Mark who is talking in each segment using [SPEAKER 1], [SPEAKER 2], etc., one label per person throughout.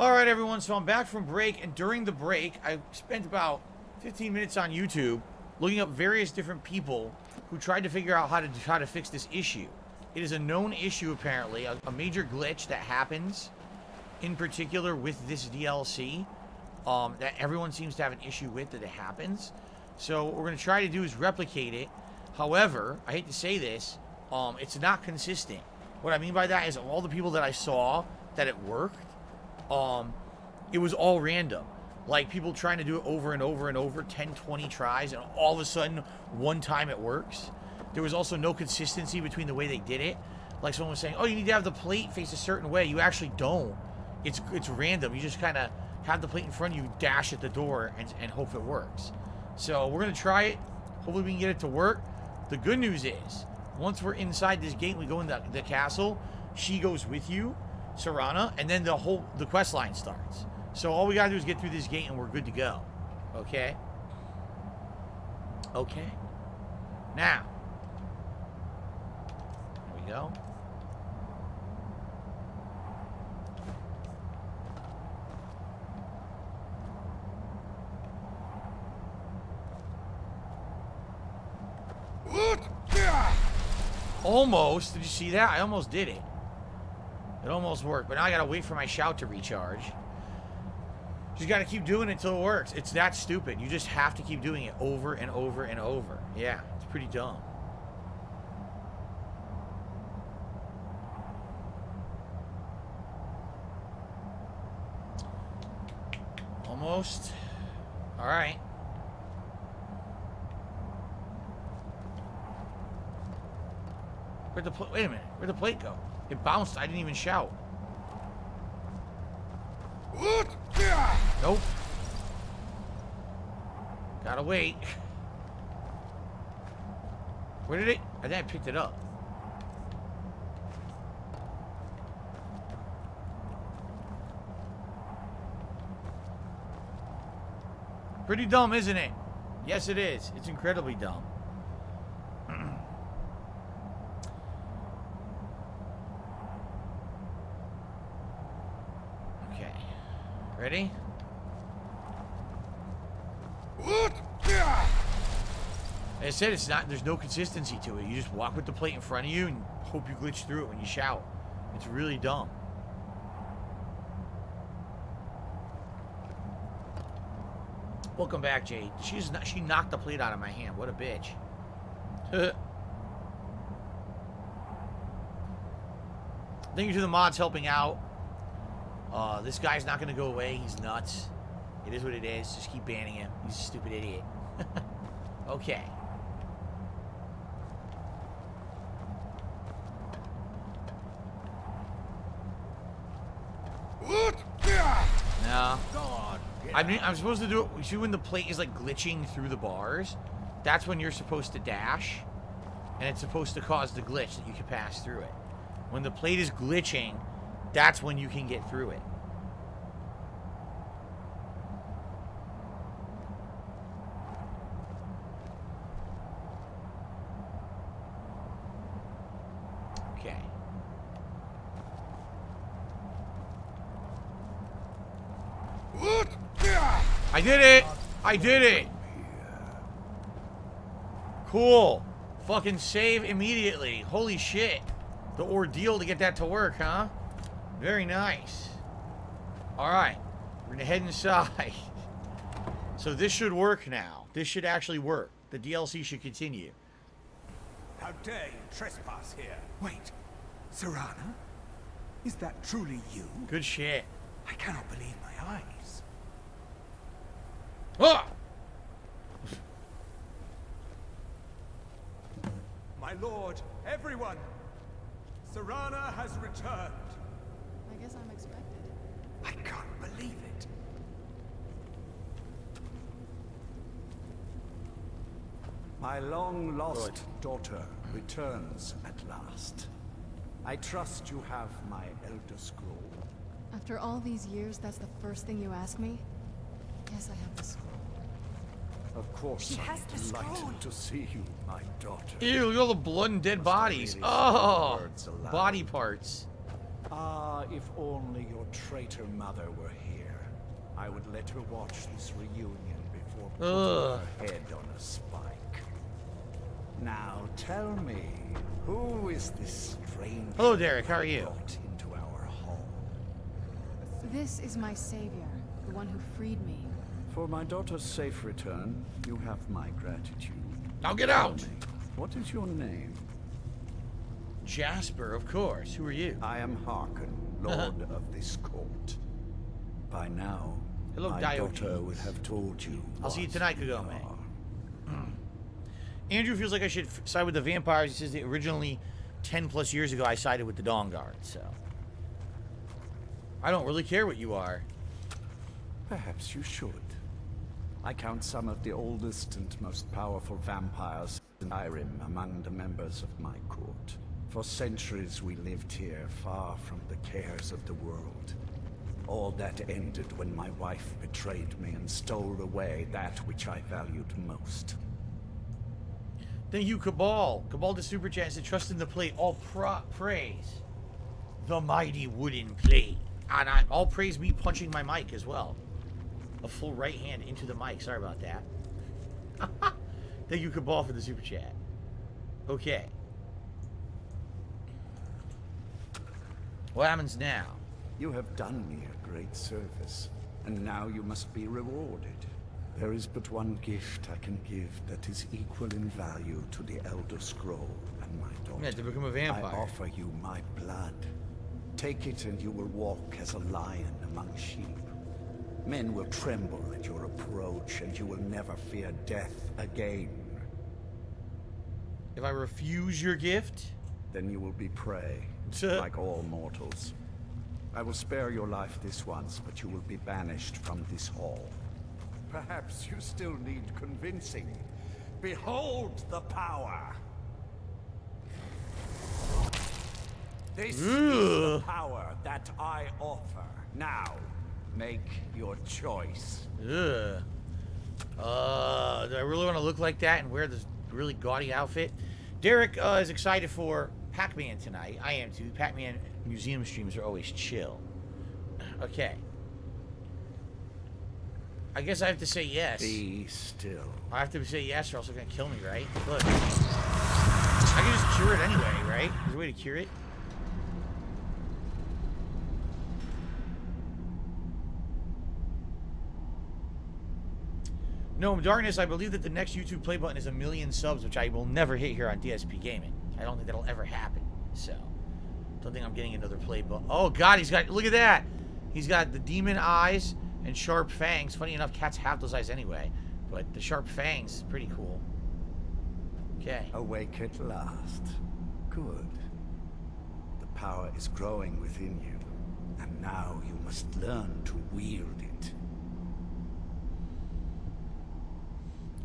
[SPEAKER 1] Alright everyone, so I'm back from break, and during the break, I spent about 15 minutes on YouTube looking up various different people who tried to figure out how to fix this issue. It is a known issue, apparently, a major glitch that happens, in particular with this DLC, that everyone seems to have an issue with, that it happens. So what we're going to try to do is replicate it. However, I hate to say this, it's not consistent. What I mean by that is all the people that I saw that it worked, it was all random. Like, people trying to do it over and over and over, 10, 20 tries, and all of a sudden, one time it works. There was also no consistency between the way they did it. Like, someone was saying, oh, you need to have the plate face a certain way. You actually don't. It's random. You just kind of have the plate in front of you, dash at the door, and hope it works. So, we're going to try it. Hopefully we can get it to work. The good news is, once we're inside this gate, we go in the castle, she goes with you, Serana, and then the quest line starts. So all we gotta do is get through this gate and we're good to go. Okay? Okay. Now. There we go. Almost. Did you see that? I almost did it. It almost worked, but now I gotta wait for my shout to recharge. Just gotta keep doing it until it works. It's that stupid. You just have to keep doing it over and over and over. Yeah, it's pretty dumb. Almost. Alright. Where'd the plate? Wait a minute. Where'd the plate go? It bounced. I didn't even shout. Nope. Gotta wait. Where did it? I think I picked it up. Pretty dumb, isn't it? Yes, it is. It's incredibly dumb. Ready? Like I said, there's no consistency to it. You just walk with the plate in front of you and hope you glitch through it when you shout. It's really dumb. Welcome back, Jade. She knocked the plate out of my hand. What a bitch. Thank you to the mods helping out. This guy's not gonna go away. He's nuts. It is what it is. Just keep banning him. He's a stupid idiot. Okay. No. I mean, I'm supposed to do it. You see when the plate is like glitching through the bars? That's when you're supposed to dash. And it's supposed to cause the glitch that you can pass through it. When the plate is glitching, that's when you can get through it. Okay. I did it! I did it! Cool. Fucking save immediately. Holy shit. The ordeal to get that to work, huh? Very nice. Alright. We're gonna head inside. So this should work now. This should actually work. The DLC should continue.
[SPEAKER 2] How dare you trespass here? Wait. Serana? Is that truly you?
[SPEAKER 1] Good shit.
[SPEAKER 2] I cannot believe my eyes.
[SPEAKER 1] Ah!
[SPEAKER 2] My lord, everyone! Serana has returned.
[SPEAKER 3] I guess I'm expected.
[SPEAKER 2] I can't believe it. My long-lost daughter returns at last. I trust you have my Elder Scroll.
[SPEAKER 3] After all these years, that's the first thing you ask me? Yes, I have the scroll.
[SPEAKER 2] Of course, I'm delighted to see you, my daughter.
[SPEAKER 1] Ew, look at all the blood and dead bodies. Oh! Body parts.
[SPEAKER 2] Ah, if only your traitor mother were here. I would let her watch this reunion before putting her head on a spike. Now tell me, who is this stranger?
[SPEAKER 1] Hello, Derek. How are you?
[SPEAKER 2] Brought into our home?
[SPEAKER 3] This is my savior, the one who freed me.
[SPEAKER 2] For my daughter's safe return, you have my gratitude.
[SPEAKER 1] Now get out!
[SPEAKER 2] What is your name?
[SPEAKER 1] Jasper, of course. Who are you?
[SPEAKER 2] I am Harkon, Lord of this court. By now,
[SPEAKER 1] Hello,
[SPEAKER 2] my
[SPEAKER 1] Diogenes.
[SPEAKER 2] daughter would have told you.
[SPEAKER 1] I'll see you
[SPEAKER 2] what
[SPEAKER 1] tonight,
[SPEAKER 2] we
[SPEAKER 1] Kagome.
[SPEAKER 2] are.
[SPEAKER 1] Andrew feels like I should side with the vampires. He says that originally, 10 plus years ago, I sided with the Dawn Guard, so. I don't really care what you are.
[SPEAKER 2] Perhaps you should. I count some of the oldest and most powerful vampires in Skyrim among the members of my court. For centuries we lived here, far from the cares of the world. All that ended when my wife betrayed me and stole away that which I valued most.
[SPEAKER 1] Thank you, Cabal. Cabal the super chat said, trust in the plate, all praise. The mighty wooden plate. And all praise me punching my mic as well. A full right hand into the mic. Sorry about that. Thank you, Cabal, for the super chat. Okay. What happens now?
[SPEAKER 2] You have done me a great service, and now you must be rewarded. There is but one gift I can give that is equal in value to the Elder Scroll and my daughter.
[SPEAKER 1] Yeah, to become a vampire.
[SPEAKER 2] I offer you my blood. Take it and you will walk as a lion among sheep. Men will tremble at your approach, and you will never fear death again.
[SPEAKER 1] If I refuse your gift?
[SPEAKER 2] Then you will be prey, like all mortals. I will spare your life this once, but you will be banished from this hall. Perhaps you still need convincing. Behold the power! This is the power that I offer. Now, make your choice.
[SPEAKER 1] Ugh. Do I really want to look like that and wear this really gaudy outfit? Derek is excited for Pac-Man tonight. I am too. Pac-Man museum streams are always chill. Okay. I guess I have to say yes.
[SPEAKER 2] Be still.
[SPEAKER 1] I have to say yes or else they're going to kill me, right? Look. I can just cure it anyway, right? There's a way to cure it. No, Darkness, I believe that the next YouTube play button is 1 million subs, which I will never hit here on DSPGaming. I don't think that'll ever happen. So, don't think I'm getting another play button. Oh, God, he's got... Look at that! He's got the demon eyes and sharp fangs. Funny enough, cats have those eyes anyway. But the sharp fangs, pretty cool. Okay.
[SPEAKER 2] Awake at last. Good. The power is growing within you. And now you must learn to wield it.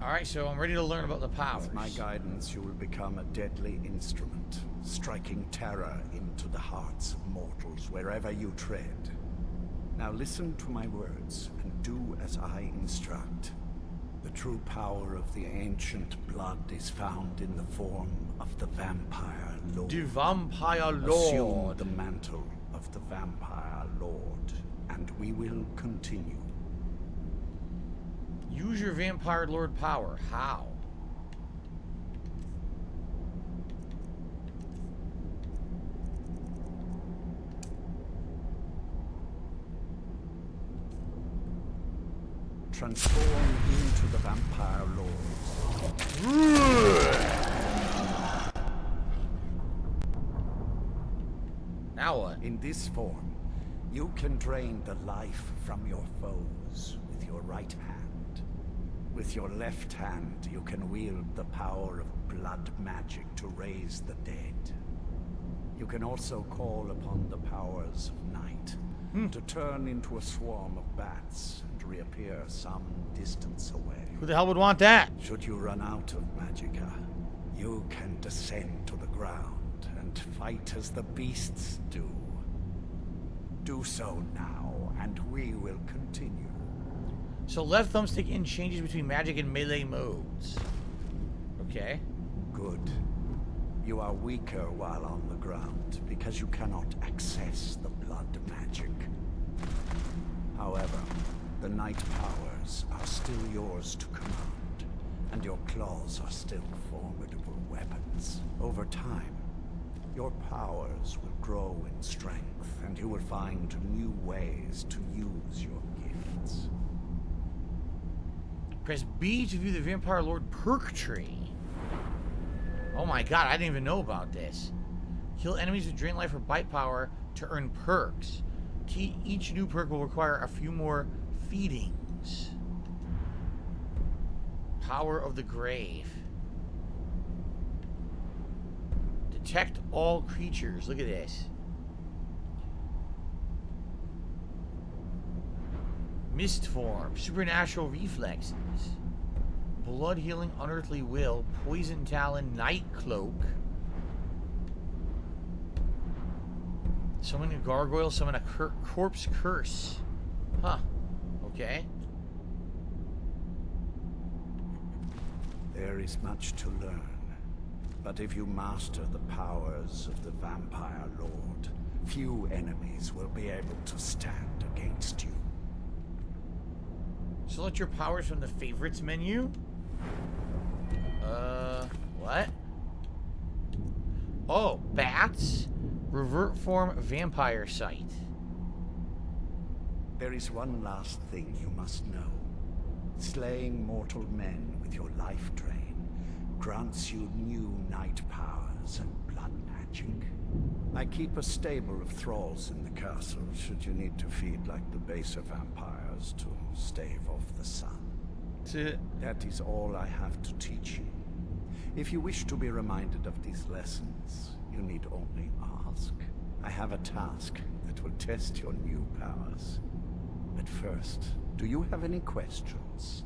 [SPEAKER 1] Alright, so I'm ready to learn about the powers.
[SPEAKER 2] With my guidance, you will become a deadly instrument, striking terror into the hearts of mortals wherever you tread. Now listen to my words, and do as I instruct. The true power of the ancient blood is found in the form of the Vampire Lord.
[SPEAKER 1] The Vampire Lord.
[SPEAKER 2] Assume the mantle of the Vampire Lord, and we will continue.
[SPEAKER 1] Use your Vampire Lord power. How?
[SPEAKER 2] Transform into the Vampire Lord.
[SPEAKER 1] Now what?
[SPEAKER 2] In this form, you can drain the life from your foes with your right hand. With your left hand, you can wield the power of blood magic to raise the dead. You can also call upon the powers of night to turn into a swarm of bats and reappear some distance away.
[SPEAKER 1] Who the hell would want that?
[SPEAKER 2] Should you run out of magicka, you can descend to the ground and fight as the beasts do. Do so now, and we will continue.
[SPEAKER 1] So left thumbstick in changes between magic and melee modes. Okay.
[SPEAKER 2] Good. You are weaker while on the ground because you cannot access the blood magic. However, the night powers are still yours to command, and your claws are still formidable weapons. Over time, your powers will grow in strength, and you will find new ways to use your gifts.
[SPEAKER 1] Press B to view the Vampire Lord perk tree. Oh my god, I didn't even know about this. Kill enemies with drain life or bite power to earn perks. Each new perk will require a few more feedings. Power of the Grave. Detect all creatures. Look at this. Mist form. Supernatural reflexes. Blood healing, unearthly will. Poison talon, night cloak. Summon a gargoyle. Summon a corpse curse. Huh. Okay.
[SPEAKER 2] There is much to learn. But if you master the powers of the Vampire Lord, few enemies will be able to stand against you.
[SPEAKER 1] Select your powers from the favorites menu. What? Oh, bats. Revert form vampire sight.
[SPEAKER 2] There is one last thing you must know. Slaying mortal men with your life drain grants you new night powers and blood magic. I keep a stable of thralls in the castle should you need to feed like the baser vampires to stave off the sun. That is all I have to teach you. If you wish to be reminded of these lessons, you need only ask. I have a task that will test your new powers. But first, do you have any questions?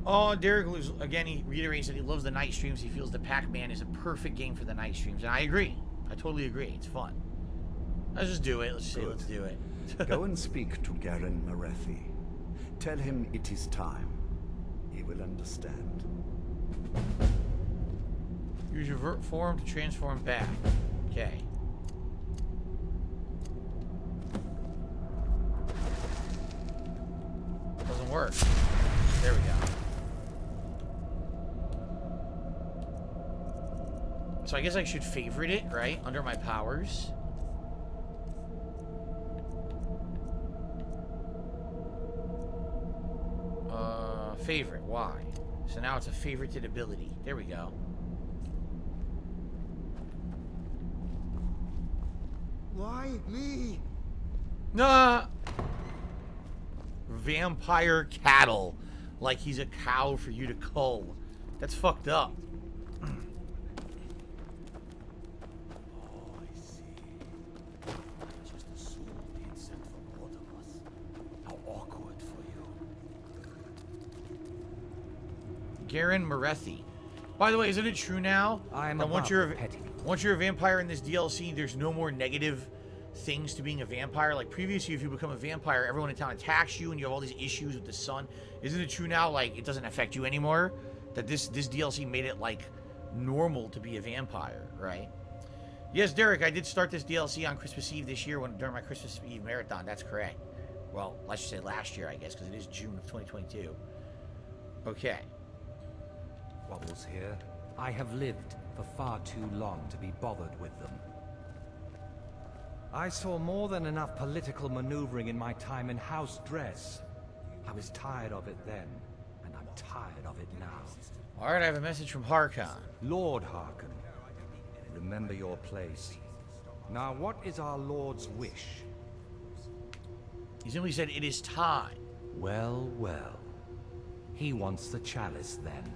[SPEAKER 1] Oh, Derek, again, he reiterates that he loves the night streams. He feels the Pac-Man is a perfect game for the night streams. And I agree. I totally agree. It's fun. Let's just do it. Let's do it.
[SPEAKER 2] Go and speak to Garen Marethi. Tell him it is time. He will understand.
[SPEAKER 1] Use revert form to transform back. Okay. Doesn't work. There we go. So I guess I should favorite it, right? Under my powers. Favorite. Why? So now it's a favorited ability. There we go.
[SPEAKER 4] Why me?
[SPEAKER 1] Nah. Vampire cattle. Like he's a cow for you to cull. That's fucked up. Garen Marethi. By the way, isn't it true now that once you're a vampire in this DLC, there's no more negative things to being a vampire? Like previously, if you become a vampire, everyone in town attacks you and you have all these issues with the sun. Isn't it true now, like, it doesn't affect you anymore? That this DLC made it, like, normal to be a vampire, right? Yes, Derek, I did start this DLC on Christmas Eve this year during my Christmas Eve marathon. That's correct. Well, let's just say last year, I guess, because it is June of 2022. Okay.
[SPEAKER 5] Bubbles here. I have lived for far too long to be bothered with them. I saw more than enough political maneuvering in my time in House Dress. I was tired of it then, and I'm tired of it now.
[SPEAKER 1] Alright, I have a message from Harkon.
[SPEAKER 5] Lord Harkon, remember your place. Now, what is our Lord's wish?
[SPEAKER 1] He simply said, it is time.
[SPEAKER 5] Well, well. He wants the chalice, then.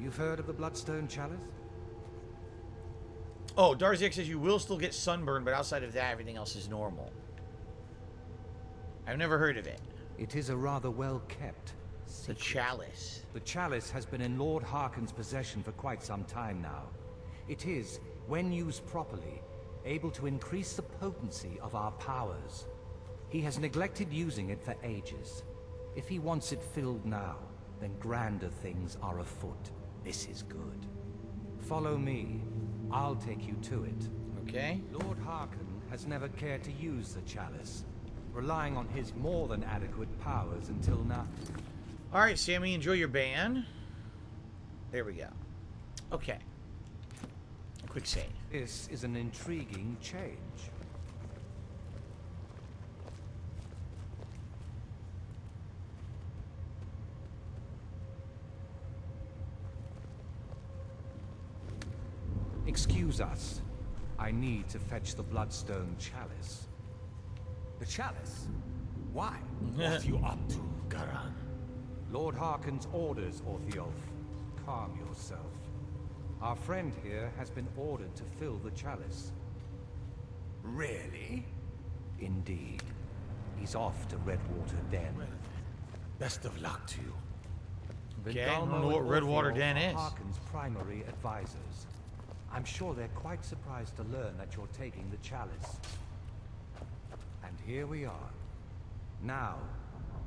[SPEAKER 5] You've heard of the Bloodstone Chalice?
[SPEAKER 1] Oh, Darziak says you will still get sunburn, but outside of that, everything else is normal. I've never heard of it.
[SPEAKER 5] It is a rather well-kept secret.
[SPEAKER 1] The chalice.
[SPEAKER 5] The chalice has been in Lord Harkon's possession for quite some time now. It is, when used properly, able to increase the potency of our powers. He has neglected using it for ages. If he wants it filled now, then grander things are afoot. This is good. Follow me. I'll take you to it.
[SPEAKER 1] Okay.
[SPEAKER 5] Lord Harkon has never cared to use the chalice, relying on his more than adequate powers until now.
[SPEAKER 1] All right, Sammy, enjoy your ban. There we go. Okay. Quick save.
[SPEAKER 5] This is an intriguing change. Excuse us. I need to fetch the Bloodstone chalice.
[SPEAKER 6] The chalice? Why? What you up to, Garan?
[SPEAKER 5] Lord Harkon's orders, Orthiolf. Calm yourself. Our friend here has been ordered to fill the chalice.
[SPEAKER 6] Really?
[SPEAKER 5] Indeed. He's off to Redwater Den.
[SPEAKER 6] Best of luck to you.
[SPEAKER 1] Okay, I don't know what Redwater Den is.
[SPEAKER 5] Harkon's primary advisors. I'm sure they're quite surprised to learn that you're taking the chalice. And here we are. Now,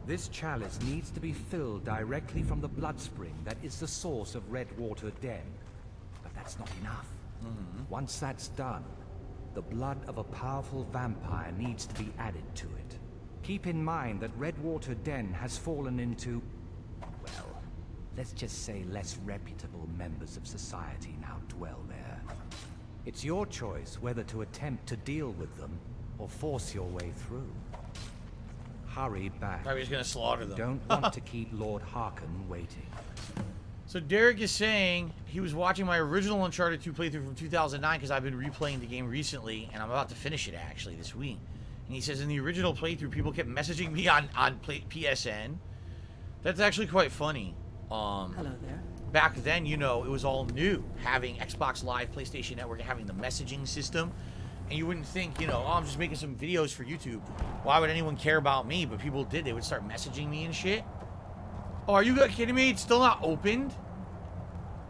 [SPEAKER 5] this chalice needs to be filled directly from the blood spring that is the source of Redwater Den. But that's not enough. Once that's done, the blood of a powerful vampire needs to be added to it. Keep in mind that Redwater Den has fallen into, well, let's just say less reputable members of society now dwell there. It's your choice whether to attempt to deal with them or force your way through. Hurry back.
[SPEAKER 1] Probably just gonna slaughter them.
[SPEAKER 5] Don't want to keep Lord Harkon waiting.
[SPEAKER 1] So Derek is saying he was watching my original Uncharted 2 playthrough from 2009 because I've been replaying the game recently, and I'm about to finish it actually this week. And he says in the original playthrough, people kept messaging me on PSN. That's actually quite funny.
[SPEAKER 7] Hello there.
[SPEAKER 1] Back then, you know, it was all new, having Xbox Live, PlayStation Network, having the messaging system. And you wouldn't think, you know, oh, I'm just making some videos for YouTube. Why would anyone care about me? But people did. They would start messaging me and shit. Oh, are you kidding me? It's still not opened?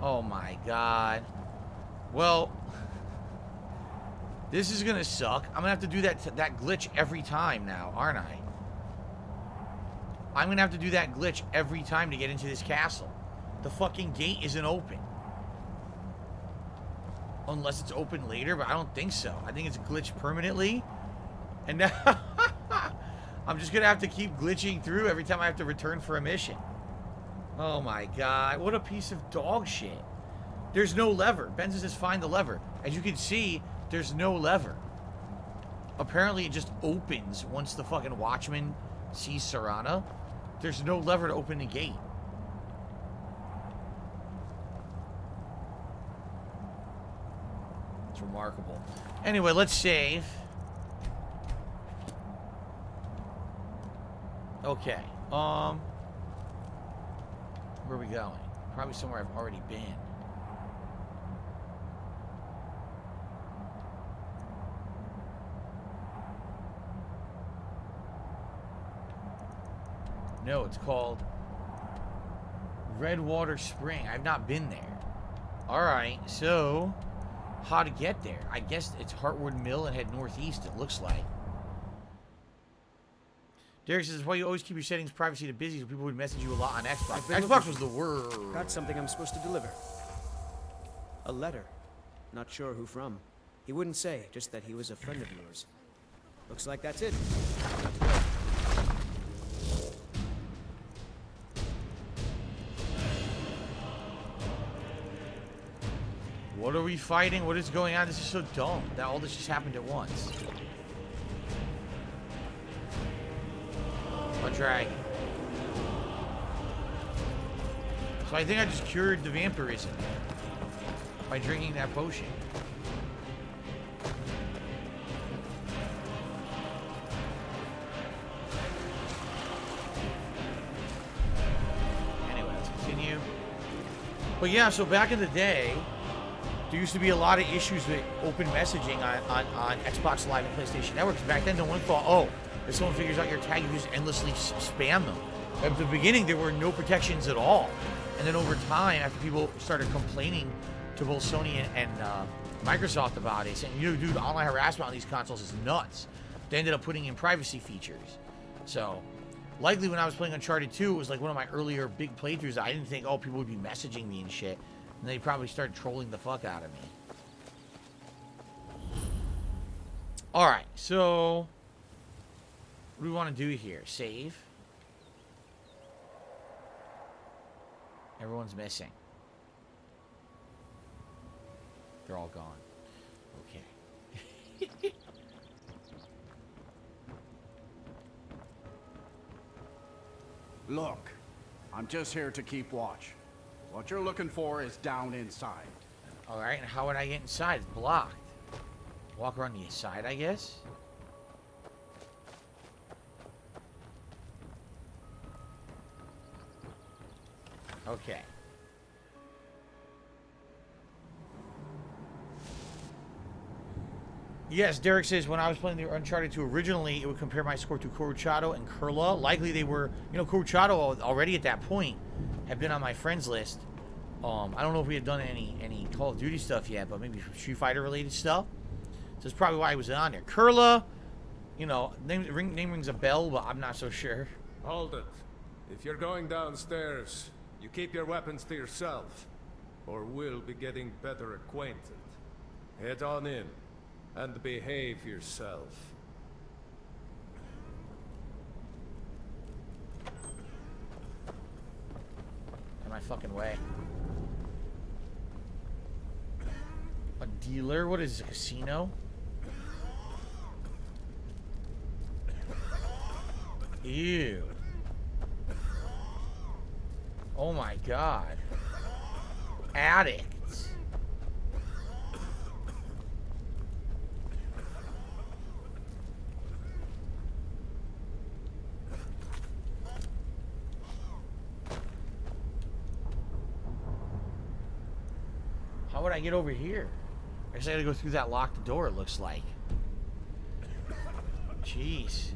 [SPEAKER 1] Oh my god. Well, this is gonna suck. I'm gonna have to do that glitch every time now, aren't I? I'm gonna have to do that glitch every time to get into this castle. The fucking gate isn't open. Unless it's open later, but I don't think so. I think it's glitched permanently. And now I'm just gonna have to keep glitching through every time I have to return for a mission. Oh my god, what a piece of dog shit. There's no lever. Benza says find the lever. As you can see, there's no lever. Apparently it just opens once the fucking watchman sees Serana. There's no lever to open the gate. It's remarkable. Anyway, let's save. Okay. Where are we going? Probably somewhere I've already been. No, it's called Redwater Spring. I've not been there. Alright, so how to get there? I guess it's Heartwood Mill and head northeast, it looks like. Derek says, why you always keep your settings privacy to busy so people would message you a lot on Xbox. Xbox was the word.
[SPEAKER 8] Got something I'm supposed to deliver. A letter. Not sure who from. He wouldn't say, just that he was a friend of yours. Looks like that's it. Got to go.
[SPEAKER 1] What are we fighting? What is going on? This is so dumb that all this just happened at once. A dragon. So I think I just cured the vampirism by drinking that potion. Anyway, let's continue. But yeah, so back in the day, there used to be a lot of issues with open messaging on Xbox Live and PlayStation Networks. Back then, no one thought, oh, if someone figures out your tag, you just endlessly spam them. At the beginning, there were no protections at all. And then over time, after people started complaining to both Sony and Microsoft about it, saying, you know, dude, online harassment on these consoles is nuts. They ended up putting in privacy features. So, likely when I was playing Uncharted 2, it was like one of my earlier big playthroughs. I didn't think, oh, people would be messaging me and shit. And they probably start trolling the fuck out of me. Alright, so... what do we want to do here? Save? Everyone's missing. They're all gone. Okay.
[SPEAKER 7] Look, I'm just here to keep watch. What you're looking for is down inside.
[SPEAKER 1] Alright, and how would I get inside? It's blocked. Walk around the side, I guess? Okay. Yes, Derek says, when I was playing the Uncharted 2 originally, it would compare my score to Coruchado and Kurla. Likely they were, you know, Coruchado already at that point had been on my friends list. I don't know if we had done any Call of Duty stuff yet, but maybe Street Fighter related stuff. So that's probably why I was on there. Kurla, you know, name rings a bell, but I'm not so sure.
[SPEAKER 6] Hold it. If you're going downstairs, you keep your weapons to yourself, or we'll be getting better acquainted. Head on in, and behave yourself.
[SPEAKER 1] In my fucking way. A dealer? What is this, a casino? Ew. Oh my god. Addicts. How would I get over here? I guess I gotta go through that locked door, it looks like. Jeez.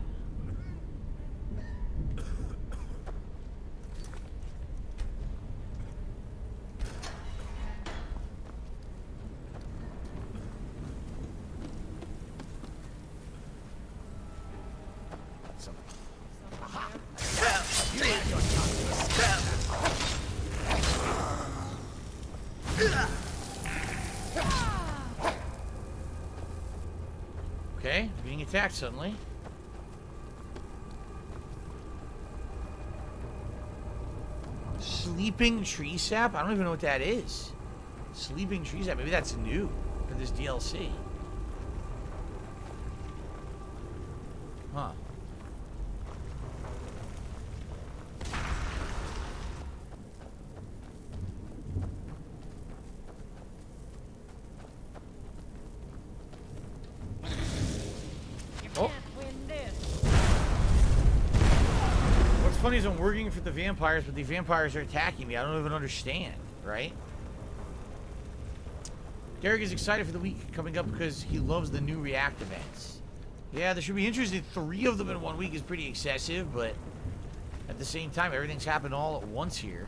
[SPEAKER 1] Okay, being attacked suddenly. Sleeping tree sap? I don't even know what that is. Sleeping tree sap. Maybe that's new for this DLC. Huh. Funny is I'm working for the vampires, but the vampires are attacking me. I don't even understand, right? Derek is excited for the week coming up because he loves the new React events. Yeah, there should be interesting. 3 of them in 1 week is pretty excessive, but at the same time, everything's happened all at once here.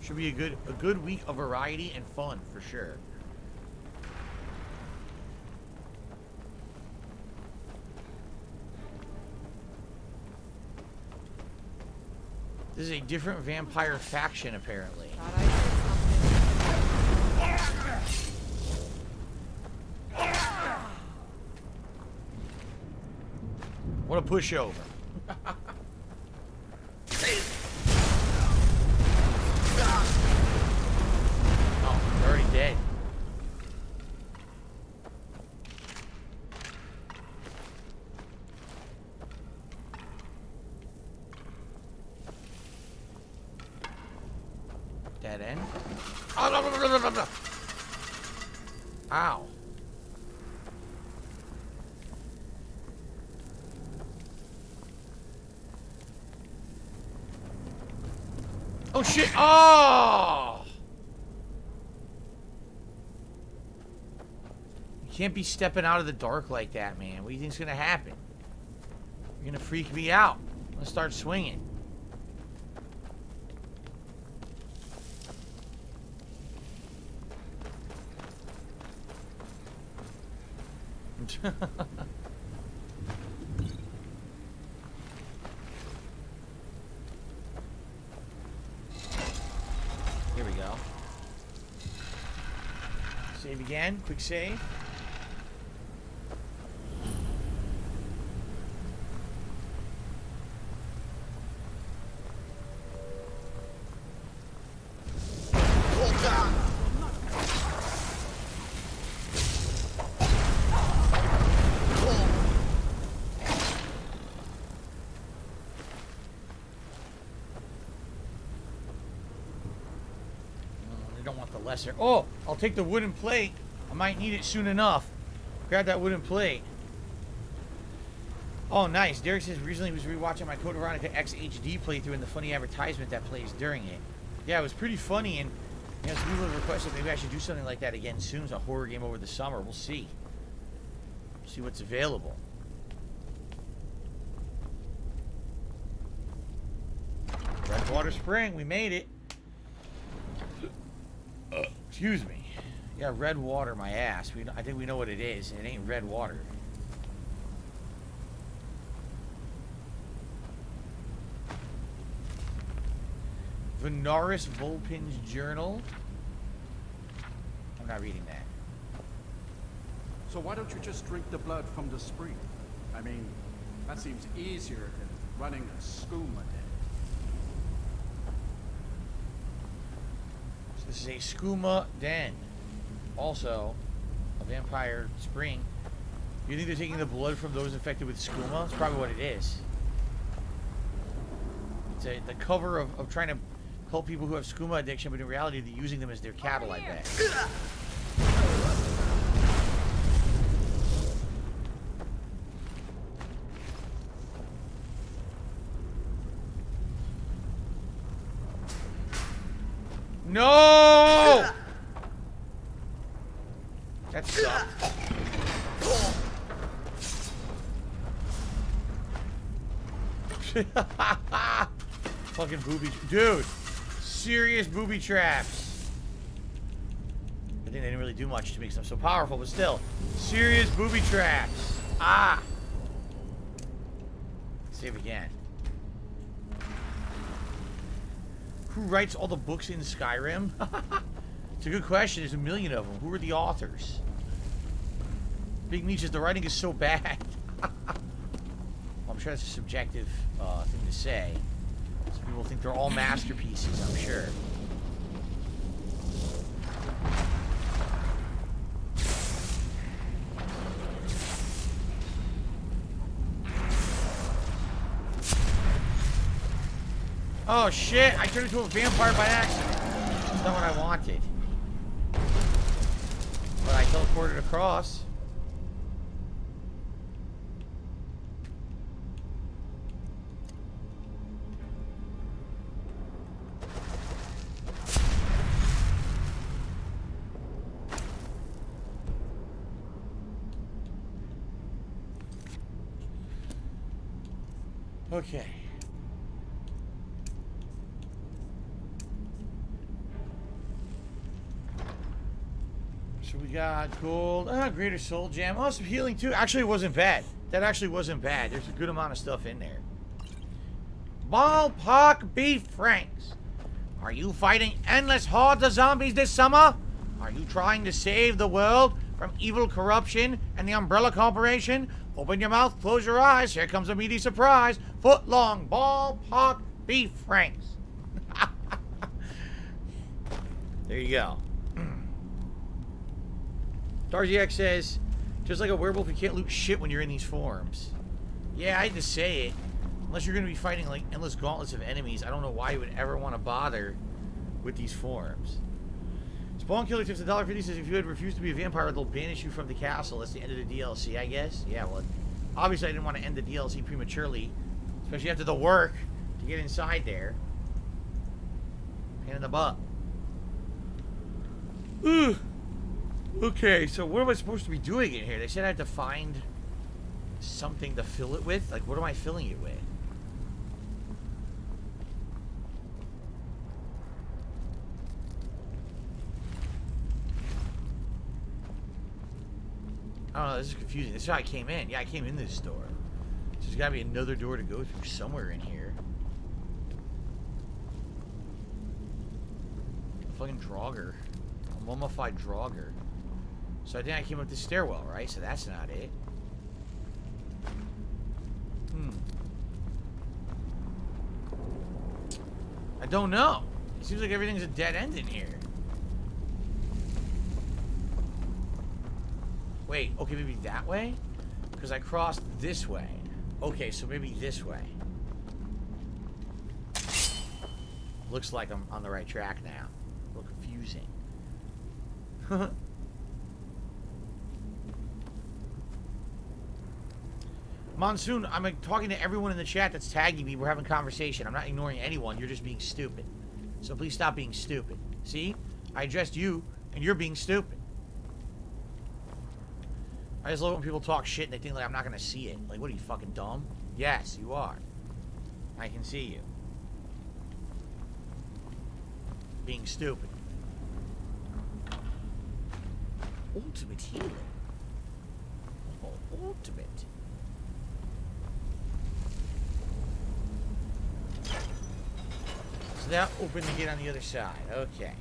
[SPEAKER 1] Should be a good week of variety and fun for sure. This is a different vampire faction, apparently. What a pushover. Oh, they're already dead. Dead end. Oh, no, no, no, no, no. Ow. Oh shit! Oh! You can't be stepping out of the dark like that, man. What do you think's gonna happen? You're gonna freak me out. I'm gonna start swinging. again. Quick save. Lesser. Oh, I'll take the wooden plate. I might need it soon enough. Grab that wooden plate. Oh, nice. Derek says recently he was rewatching my Code Veronica X HD playthrough and the funny advertisement that plays during it. Yeah, it was pretty funny, and you know, some people have requested maybe I should do something like that again soon. It's a horror game over the summer. We'll see. See what's available. Redwater Spring, we made it. Excuse me. Yeah, red water, my ass. I think we know what it is. It ain't red water. Venaris Volpin's journal. I'm not reading that.
[SPEAKER 7] So why don't you just drink the blood from the spring? I mean, that seems easier than running a skooma den.
[SPEAKER 1] This is a skooma den. Also, a vampire spring. You think they're taking the blood from those infected with skooma? That's probably what it is. It's the cover of trying to help people who have skooma addiction, but in reality they're using them as their cattle, I bet. No! That sucked. Fucking booby, dude. Serious booby traps. I think they didn't really do much to make them so powerful, but still, serious booby traps. Ah. Save again. Who writes all the books in Skyrim? It's a good question. There's a million of them. Who are the authors? Big Meech says the writing is so bad. Well, I'm sure that's a subjective thing to say. Some people think they're all masterpieces, I'm sure. Oh shit, I turned into a vampire by accident. That's not what I wanted. But I teleported across. Okay. So we got gold, greater soul gem, oh, some healing too. Actually, it wasn't bad. That actually wasn't bad. There's a good amount of stuff in there. Ballpark beef franks. Are you fighting endless hordes of zombies this summer? Are you trying to save the world from evil corruption and the Umbrella Corporation? Open your mouth, close your eyes. Here comes a meaty surprise. Foot-long ballpark beef franks. There you go. Darziak says, just like a werewolf, you can't loot shit when you're in these forms. Yeah, I hate to say it. Unless you're going to be fighting like endless gauntlets of enemies, I don't know why you would ever want to bother with these forms. Spawn Killer tips $1.50 says, if you had refused to be a vampire, they'll banish you from the castle. That's the end of the DLC, I guess. Yeah, well, obviously I didn't want to end the DLC prematurely, especially after the work to get inside there. Pain in the butt. Ooh. Okay, so what am I supposed to be doing in here? They said I had to find something to fill it with. Like, what am I filling it with? I don't know, this is confusing. This is how I came in. Yeah, I came in this door. So there's gotta be another door to go through somewhere in here. A fucking Draugr. A mummified Draugr. So I think I came up this stairwell, right? So that's not it. I don't know. It seems like everything's a dead end in here. Wait, okay, maybe that way? Because I crossed this way. Okay, so maybe this way. Looks like I'm on the right track now. A little confusing. Monsoon, I'm like, talking to everyone in the chat that's tagging me. We're having conversation. I'm not ignoring anyone. You're just being stupid. So please stop being stupid. See? I addressed you, and you're being stupid. I just love when people talk shit and they think like I'm not gonna see it. Like, what are you, fucking dumb? Yes, you are. I can see you. Being stupid. Ultimate healing. Oh, ultimate. So that opened the gate on the other side. Okay.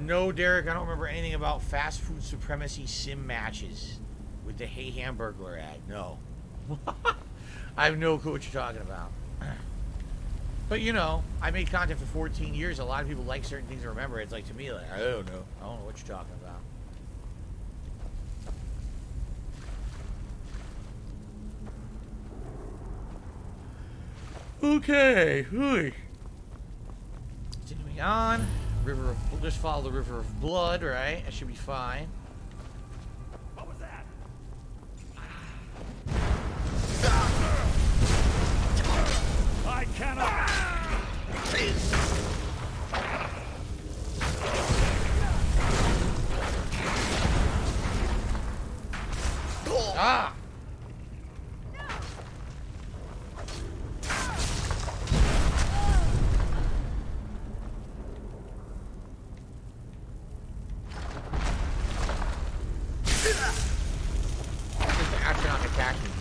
[SPEAKER 1] No, Derek, I don't remember anything about fast food supremacy sim matches with the Hey Hamburglar ad. No. I have no clue what you're talking about. But, you know, I made content for 14 years. A lot of people like certain things to remember. It's like, to me, like, I don't know. I don't know what you're talking about. Okay. Continuing on. River of... We'll just follow the River of Blood, right? That should be fine.
[SPEAKER 2] What was that?
[SPEAKER 6] I cannot.
[SPEAKER 1] Ah!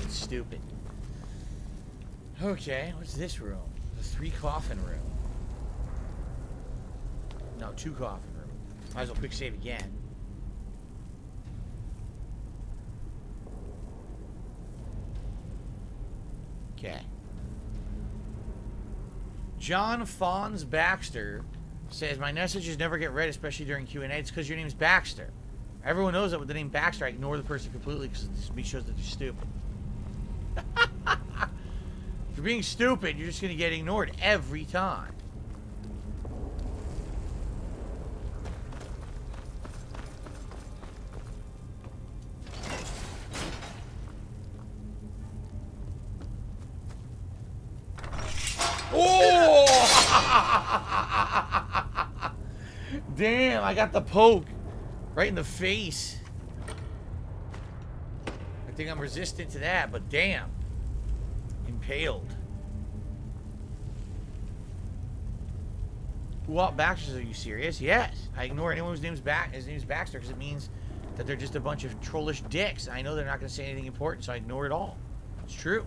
[SPEAKER 1] Stupid. Okay, what's this room? The 3 coffin room. No, 2 coffin room. Might as well quick save again. Okay. John Fawns Baxter says, my messages never get read, especially during Q&A. It's because your name's Baxter. Everyone knows that with the name Baxter, I ignore the person completely because it shows that they're stupid. If you're being stupid, you're just going to get ignored every time. Oh! Damn, I got the poke right in the face. I think I'm resistant to that, but damn. Impaled. What Baxters, are you serious? Yes. I ignore anyone whose name's Baxter because it means that they're just a bunch of trollish dicks. I know they're not going to say anything important, so I ignore it all. It's true.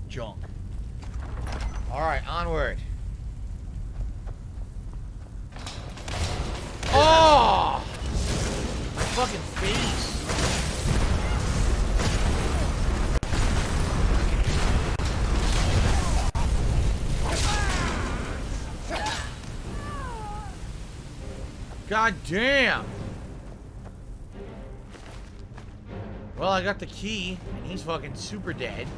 [SPEAKER 1] Junk. Alright, onward. Oh! My fucking face. God damn. Well, I got the key, and he's fucking super dead.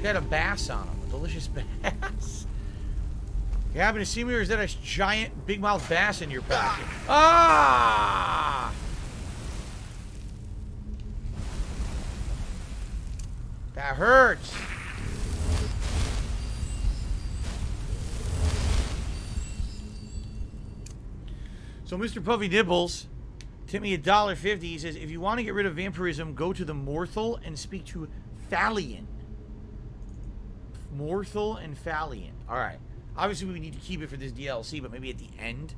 [SPEAKER 1] Got a bass on him, a delicious bass. You happen to see me, or is that a giant big mouth bass in your pocket? Ah! That hurts. So Mr. Puffy Nibbles tipped me $1.50. He says, if you want to get rid of vampirism, go to the Morthal and speak to Thalion. Morthal and Phalian. Alright. Obviously, we need to keep it for this DLC, but maybe at the end,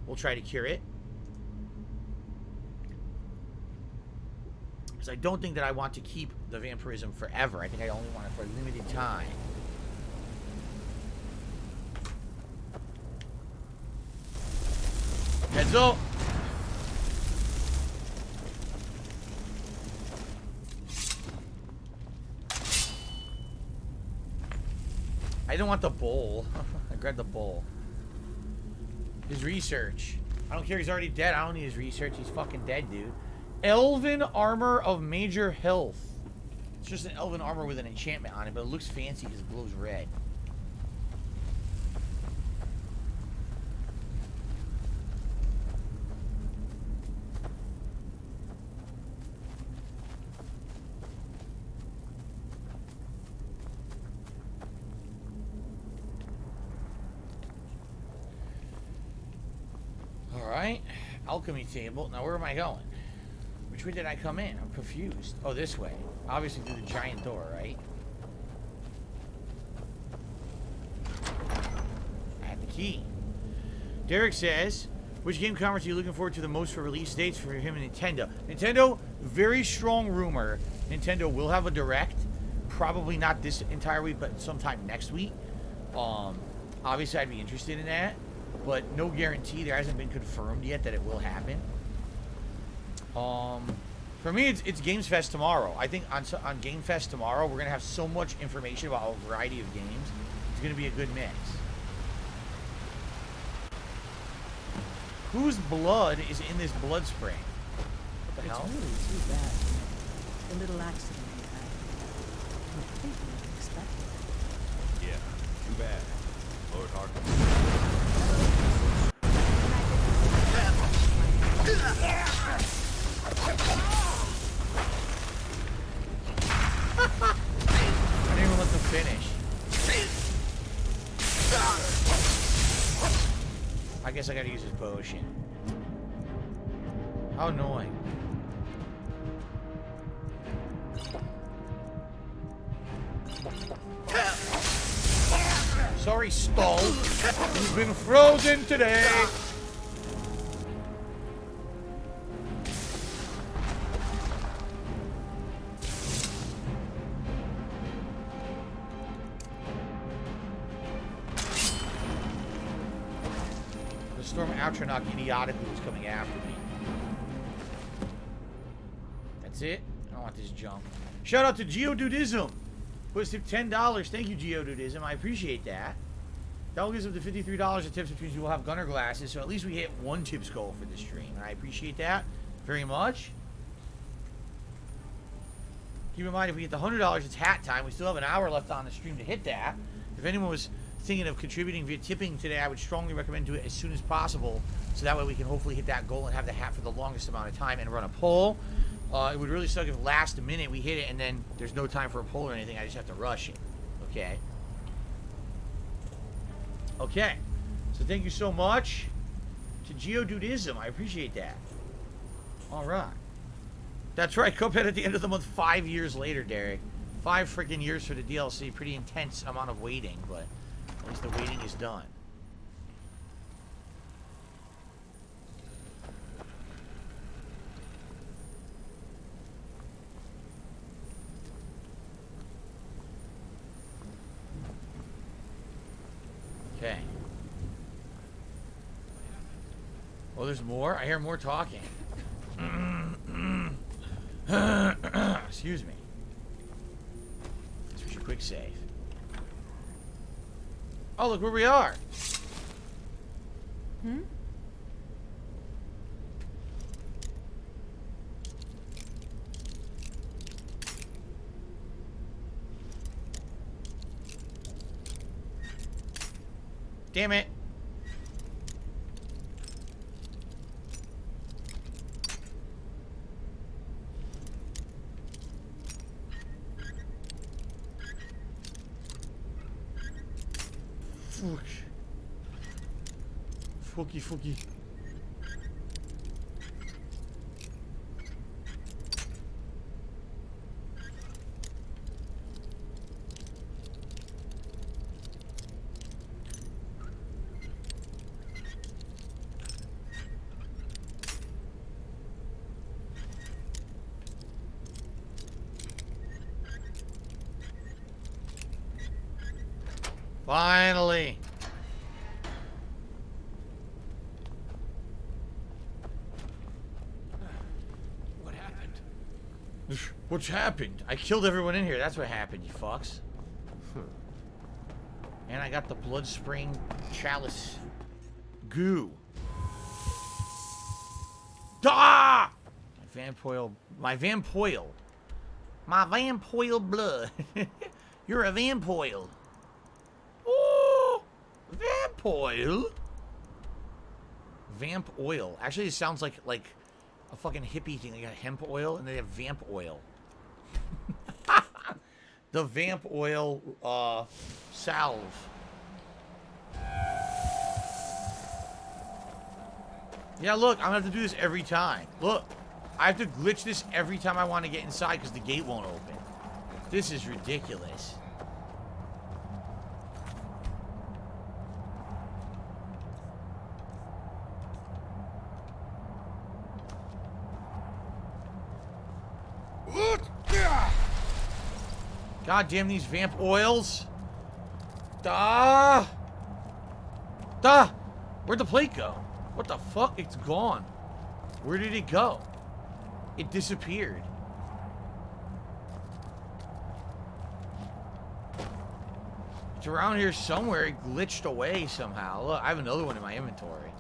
[SPEAKER 1] we'll try to cure it. Because I don't think that I want to keep the vampirism forever. I think I only want it for a limited time. Heads up! I don't want the bowl. I grabbed the bowl. His research. I don't care, he's already dead. I don't need his research. He's fucking dead, dude. Elven armor of major health. It's just an elven armor with an enchantment on it, but it looks fancy because it glows red. Alright. Alchemy table. Now where am I going? Which way did I come in? I'm confused. Oh, this way. Obviously through the giant door, right? I have the key. Derek says, which game conference are you looking forward to the most for release dates for him and Nintendo? Nintendo, very strong rumor. Nintendo will have a direct. Probably not this entire week, but sometime next week. Obviously I'd be interested in that. But no guarantee. There hasn't been confirmed yet that it will happen. For me, it's Games Fest tomorrow. I think on Game Fest tomorrow, we're going to have so much information about a variety of games. It's going to be a good mix. Whose blood is in this blood spring? What the hell?
[SPEAKER 9] It's really too bad. The little accident we had. Completely unexpected.
[SPEAKER 6] Yeah, too bad. Lord Harkon.
[SPEAKER 1] I didn't even let them finish. I guess I gotta use his potion. How annoying. Sorry, Stall. You've been frozen today. The Storm Atronach idiotically was coming after me. That's it? I don't want this junk. Shout out to Geodudism. Puts tip $10. Thank you, Geodudism. I appreciate that. That will give us up to $53 of tips, which means we'll have gunner glasses. So at least we hit one tips goal for this stream. And I appreciate that very much. Keep in mind, if we hit the $100, it's hat time. We still have an hour left on the stream to hit that. If anyone was thinking of contributing via tipping today, I would strongly recommend do it as soon as possible. So that way we can hopefully hit that goal and have the hat for the longest amount of time and run a poll. It would really suck if last minute we hit it and then there's no time for a poll or anything. I just have to rush it. Okay. Okay. So thank you so much to Geodudism. I appreciate that. All right. That's right. Cuphead at the end of the month 5 years later, Derek. 5 freaking years for the DLC. Pretty intense amount of waiting, but at least the waiting is done. Okay. Oh, there's more? I hear more talking. Excuse me. Switch a quick save. Oh, look where we are.
[SPEAKER 3] Hmm?
[SPEAKER 1] Damn it. Fuck. Fucky. Finally.
[SPEAKER 6] What happened?
[SPEAKER 1] What's happened? I killed everyone in here. That's what happened, you fucks. And I got the blood spraying chalice goo. Ah! My vampoil blood. You're a vampoil. Oh, vampoil. Vamp oil. Actually, it sounds like a fucking hippie thing. They got hemp oil and they have vamp oil. The vamp oil salve. Yeah, look, I'm gonna have to do this every time. Look, I have to glitch this every time I want to get inside because the gate won't open. This is ridiculous. God damn these vamp oils. Where'd the plate go? What the fuck? It's gone. Where did it go? It disappeared. It's around here somewhere. It glitched away somehow. Look, I have another one in my inventory.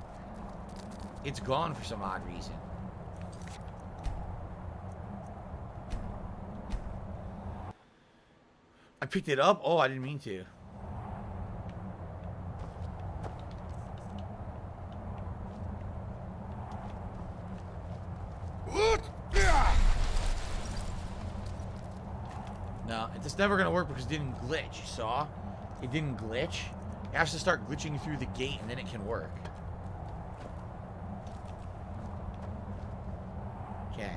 [SPEAKER 1] It's gone for some odd reason. I picked it up? Oh, I didn't mean to. No, it's never going to work because it didn't glitch, you saw? It didn't glitch. It has to start glitching through the gate and then it can work. Okay.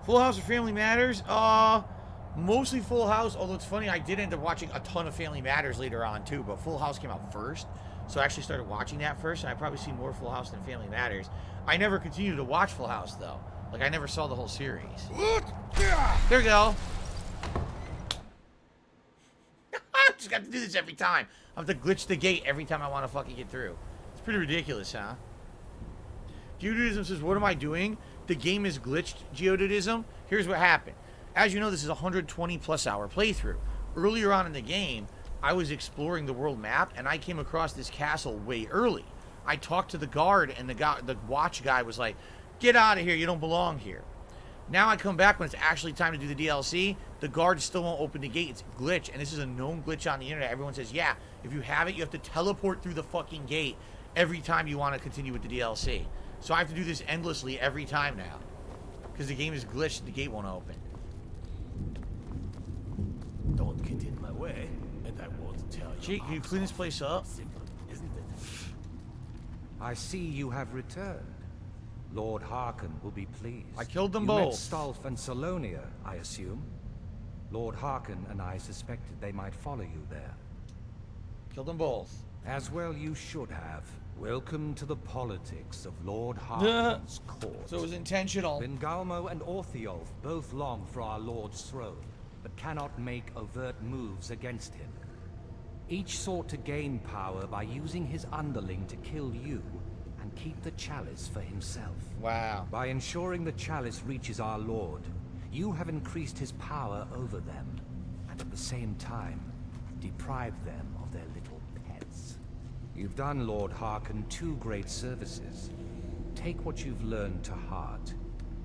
[SPEAKER 1] Full House or Family Matters? Mostly Full House, although it's funny, I did end up watching a ton of Family Matters later on too, but Full House came out first. So I actually started watching that first, and I probably seen more Full House than Family Matters. I never continued to watch Full House though. Like I never saw the whole series. There we go. I just got to do this every time. I have to glitch the gate every time I want to fucking get through. It's pretty ridiculous, huh? Geodidism says, what am I doing? The game is glitched, Geodidism. Here's what happened. As you know, this is a 120 plus hour playthrough. Earlier on in the game, I was exploring the world map and I came across this castle way early. I talked to the guard and the watch guy was like, get out of here, you don't belong here. Now I come back when it's actually time to do the DLC, the guard still won't open the gate, it's a glitch, and this is a known glitch on the internet. Everyone says, yeah, if you have it, you have to teleport through the fucking gate every time you want to continue with the DLC. So I have to do this endlessly every time now. Because the game is glitched, the gate won't open.
[SPEAKER 10] Don't get in my way, and I won't tell you.
[SPEAKER 1] Jake, can you clean this place up?
[SPEAKER 10] Simple, isn't it?
[SPEAKER 5] I see you have returned. Lord Harkon will be pleased.
[SPEAKER 1] I killed them
[SPEAKER 5] you
[SPEAKER 1] both.
[SPEAKER 5] Met Stolf and Salonia, I assume. Lord Harkon and I suspected they might follow you there.
[SPEAKER 1] Killed them both.
[SPEAKER 5] As well you should have. Welcome to the politics of Lord Harkon's court.
[SPEAKER 1] So it was intentional.
[SPEAKER 5] Bengalmo and Orthiolf both long for our Lord's throne, but cannot make overt moves against him. Each sought to gain power by using his underling to kill you and keep the chalice for himself.
[SPEAKER 1] Wow.
[SPEAKER 5] By ensuring the chalice reaches our Lord, you have increased his power over them, and at the same time, deprived them of their little pets. You've done Lord Harkon 2 great services. Take what you've learned to heart,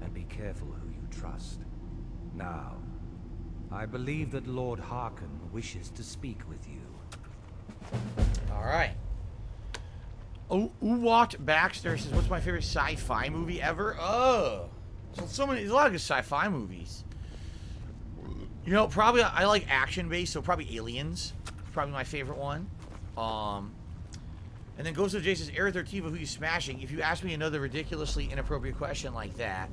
[SPEAKER 5] and be careful who you trust. Now, I believe that Lord Harkon wishes to speak with you.
[SPEAKER 1] Alright. Oh, Uwat Baxter says, what's my favorite sci-fi movie ever? Oh. There's a lot of good sci-fi movies. You know, probably I like action-based, so probably Aliens. Probably my favorite one. And then Ghost of Jay says, Aerith or Tiva, who you smashing? If you ask me another ridiculously inappropriate question like that,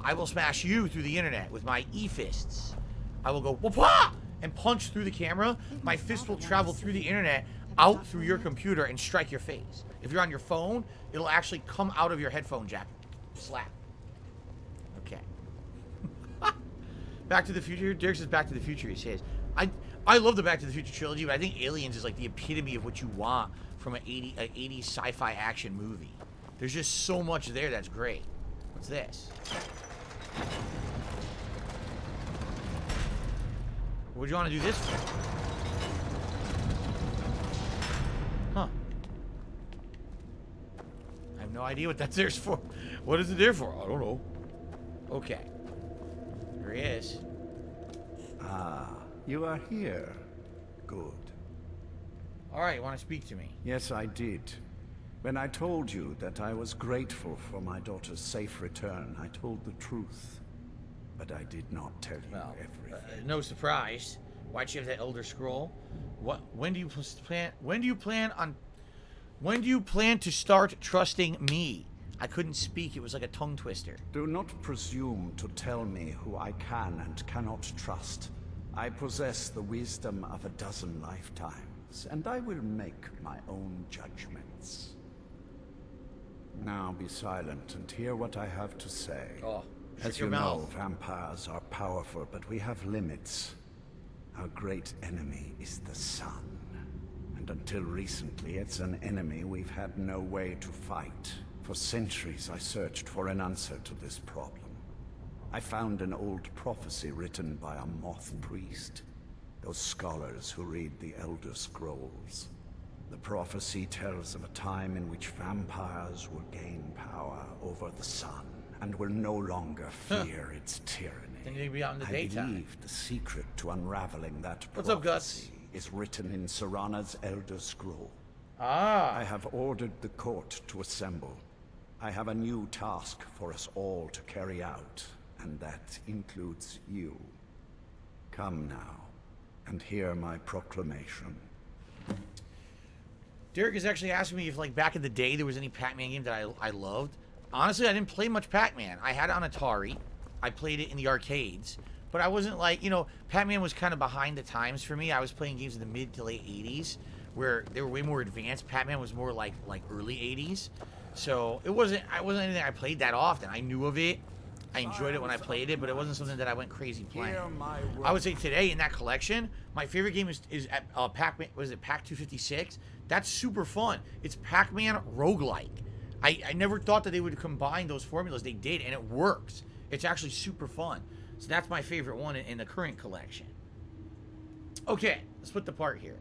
[SPEAKER 1] I will smash you through the internet with my e-fists. I will go, whoop-ah! And punch through the camera. My fist will travel through the internet, out through your computer, and strike your face. If you're on your phone, it'll actually come out of your headphone jack. Slap. Okay. Back to the Future. Derek says Back to the Future. He says, I love the Back to the Future trilogy, but I think Aliens is like the epitome of what you want from an 80s sci-fi action movie. There's just so much there that's great. What's this? What would you want to do this for? Huh. I have no idea what that's there for. What is it there for? I don't know. Okay. There he is.
[SPEAKER 2] Ah, you are here. Good.
[SPEAKER 1] Alright, you want to speak to me?
[SPEAKER 2] Yes, I did. When I told you that I was grateful for my daughter's safe return, I told the truth. But I did not tell you everything.
[SPEAKER 1] No surprise. Why'd you have that Elder Scroll? When do you plan to start trusting me? I couldn't speak. It was like a tongue twister.
[SPEAKER 2] Do not presume to tell me who I can and cannot trust. I possess the wisdom of a dozen lifetimes, and I will make my own judgments. Now be silent and hear what I have to say.
[SPEAKER 1] Oh,
[SPEAKER 2] as you know, vampires are powerful, but we have limits. Our great enemy is the sun. And until recently, it's an enemy we've had no way to fight. For centuries, I searched for an answer to this problem. I found an old prophecy written by a moth priest. Those scholars who read the Elder Scrolls. The prophecy tells of a time in which vampires will gain power over the sun and will no longer fear its tyranny.
[SPEAKER 1] Think they'd be out in the daytime.
[SPEAKER 2] I believe the secret to unraveling that
[SPEAKER 1] What's up, Gus?
[SPEAKER 2] is written in Serana's Elder Scroll.
[SPEAKER 1] Ah.
[SPEAKER 2] I have ordered the court to assemble. I have a new task for us all to carry out, and that includes you. Come now, and hear my proclamation.
[SPEAKER 1] Derek is actually asking me if, like, back in the day there was any Pac-Man game that I loved. Honestly, I didn't play much Pac-Man. I had it on Atari. I played it in the arcades. But I wasn't like, you know, Pac-Man was kind of behind the times for me. I was playing games in the mid to late 80s where they were way more advanced. Pac-Man was more like early 80s. So it wasn't anything I played that often. I knew of it. I enjoyed it when I played it, but it wasn't something that I went crazy playing. I would say today in that collection, my favorite game is Pac-Man. Was it Pac 256? That's super fun. It's Pac-Man roguelike. I never thought that they would combine those formulas. They did, and it works. It's actually super fun. So that's my favorite one in the current collection. Okay, let's put the part here.